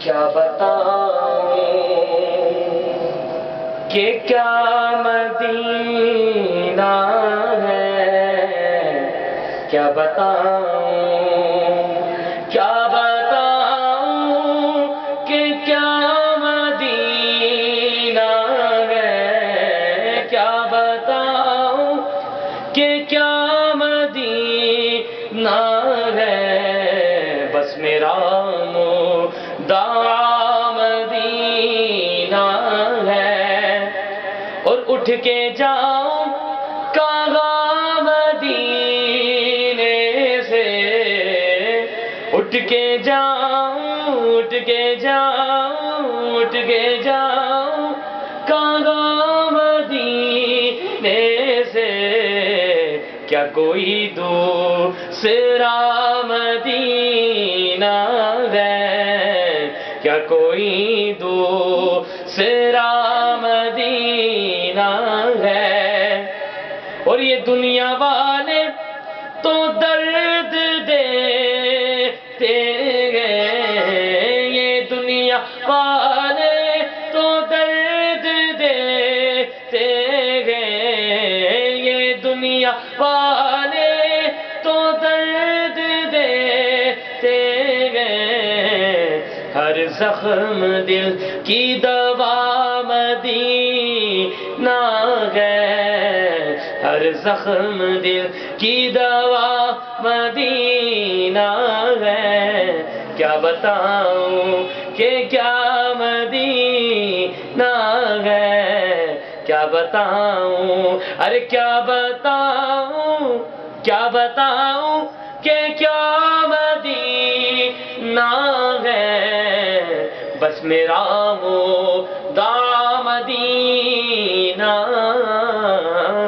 کیا بتاؤں کہ کیا مدینہ ہے، کیا بتاؤں، کیا بتاؤں کہ کیا مدینہ ہے، کیا بتاؤں کہ کیا مدینہ ہے، بس میرا مدعا مدینہ ہے، اور اٹھ کے جاؤں کہاں مدینے سے، اٹھ کے جاؤں، اٹھ کے جاؤں، اٹھ کے جاؤں کہاں مدینے سے، کیا کوئی دوسرا مدینہ ہے، کیا کوئی دوسرا مدینہ ہے، اور یہ دنیا والے تو درد دیتے ہیں، یہ دنیا والے تو درد دیتے ہیں، یہ دنیا والے تو درد دیتے ہیں، ہر زخم دل کی دوا مدینہ ہے، ہر زخم دل کی دوا مدینہ ہے، کیا بتاؤں کہ کیا مدینہ ہے، کیا بتاؤں، ارے کیا بتاؤں، کیا بتاؤں کہ کیا مدینہ ہے، بس میرا مدعا مدینہ